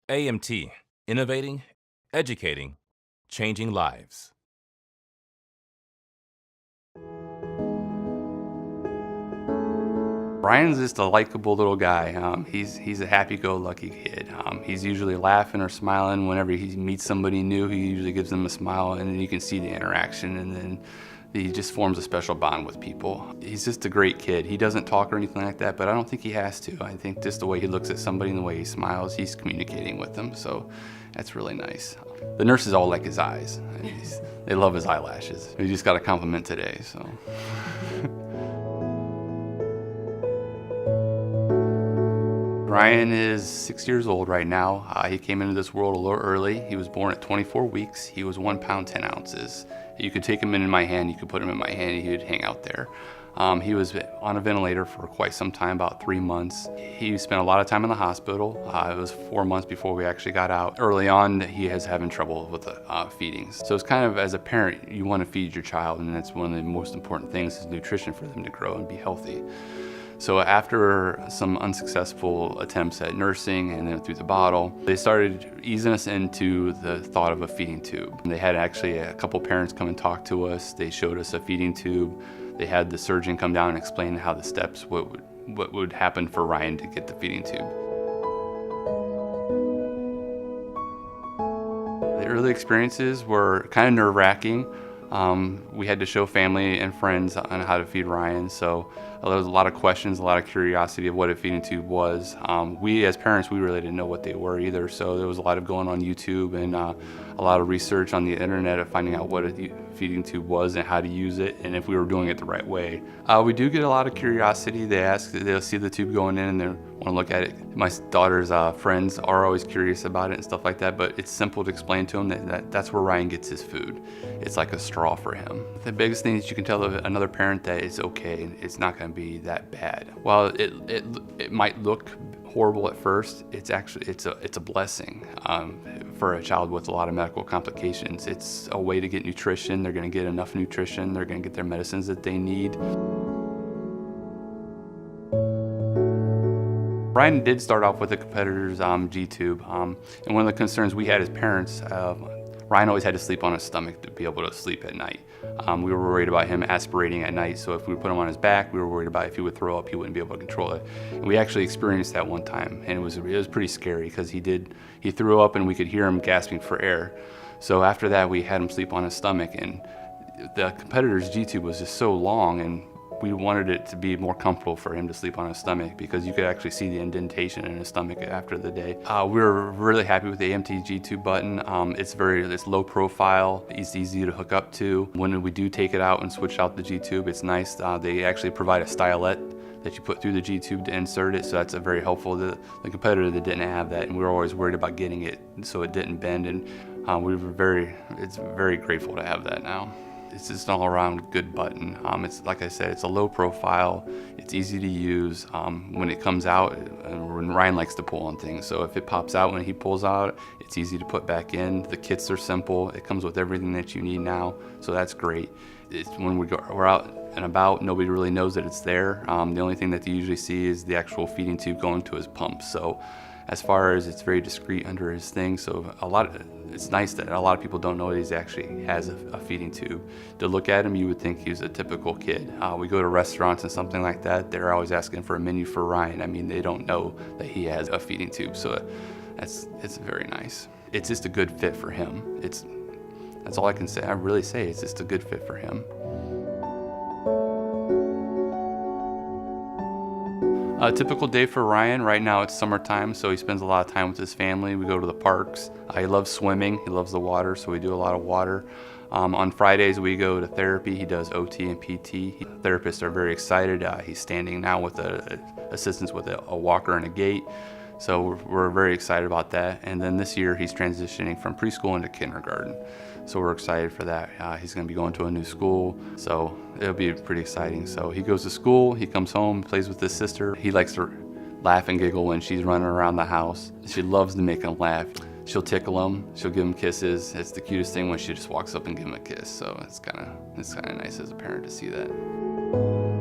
AMT, innovating, educating, changing lives. Ryan's just a likable little guy. He's a happy-go-lucky kid. He's usually laughing or smiling whenever he meets somebody new. He usually gives them a smile, and then you can see the interaction, and then he just forms a special bond with people. He's just a great kid. He doesn't talk or anything like that, but I don't think he has to. I think just the way he looks at somebody and the way he smiles, he's communicating with them, so that's really nice. The nurses all like his eyes. They love his eyelashes. He just got a compliment today, so. Ryan is 6 years old right now. He came into this world a little early. He was born at 24 weeks. He was 1 pound, 10 ounces. You could take him in my hand, you could put him in my hand, and he would hang out there. He was on a ventilator for quite some time, about 3 months. He spent a lot of time in the hospital. It was 4 months before we actually got out. Early on, he was having trouble with the feedings. So it's kind of, as a parent, you want to feed your child, and that's one of the most important things is nutrition for them to grow and be healthy. So after some unsuccessful attempts at nursing and then through the bottle, they started easing us into the thought of a feeding tube. They had actually a couple parents come and talk to us. They showed us a feeding tube. They had the surgeon come down and explain how the steps, what would happen for Ryan to get the feeding tube. The early experiences were kind of nerve-wracking. We had to show family and friends on how to feed Ryan, so there was a lot of questions, a lot of curiosity of what a feeding tube was. We as parents, we really didn't know what they were either, so there was a lot of going on YouTube and a lot of research on the internet of finding out what a feeding tube was and how to use it and if we were doing it the right way. We do get a lot of curiosity. They'll see the tube going in and they want to look at it. My daughter's friends are always curious about it and stuff like that, but it's simple to explain to them that's where Ryan gets his food. It's like a straw for him. The biggest thing is you can tell another parent that it's okay, it's not going to be that bad. While it might look horrible at first, it's a blessing for a child with a lot of medical complications. It's a way to get nutrition. They're going to get enough nutrition. They're going to get their medicines that they need. Ryan did start off with a competitor's G-tube, and one of the concerns we had as parents, Ryan always had to sleep on his stomach to be able to sleep at night. We were worried about him aspirating at night, so if we put him on his back, we were worried about if he would throw up, he wouldn't be able to control it. And we actually experienced that one time, and it was pretty scary because he threw up and we could hear him gasping for air. So after that, we had him sleep on his stomach, and the competitor's G-tube was just so long, and we wanted it to be more comfortable for him to sleep on his stomach because you could actually see the indentation in his stomach after the day. We were really happy with the AMT G-tube button. It's low profile, it's easy to hook up to. When we do take it out and switch out the G-tube, it's nice. They actually provide a stylet that you put through the G-tube to insert it, so that's very helpful. The competitor that didn't have that, and we were always worried about getting it so it didn't bend, and it's very grateful to have that now. It's just an all-around good button. It's like I said, it's a low profile, it's easy to use. When it comes out, when Ryan likes to pull on things, so if it pops out when he pulls out, it's easy to put back in. The kits are simple, it comes with everything that you need now, so that's great. When we're out and about, nobody really knows that it's there. The only thing that they usually see is the actual feeding tube going to his pump. So as far as it's very discreet under his thing, so it's nice that a lot of people don't know that he actually has a feeding tube. To look at him, you would think he's a typical kid. We go to restaurants and something like that, they're always asking for a menu for Ryan. I mean, they don't know that he has a feeding tube, so it's very nice. It's just a good fit for him. That's all I can say. I really say it's just a good fit for him. A typical day for Ryan, right now it's summertime, so he spends a lot of time with his family. We go to the parks. He loves swimming, he loves the water, so we do a lot of water. On Fridays we go to therapy. He does OT and PT. Therapists are very excited. He's standing now with assistance with a walker and a gait. So we're very excited about that. And then this year he's transitioning from preschool into kindergarten. So we're excited for that. He's going to be going to a new school, so it'll be pretty exciting. So he goes to school, he comes home, plays with his sister. He likes to laugh and giggle when she's running around the house. She loves to make him laugh. She'll tickle him, she'll give him kisses. It's the cutest thing when she just walks up and gives him a kiss. So it's kind of nice as a parent to see that.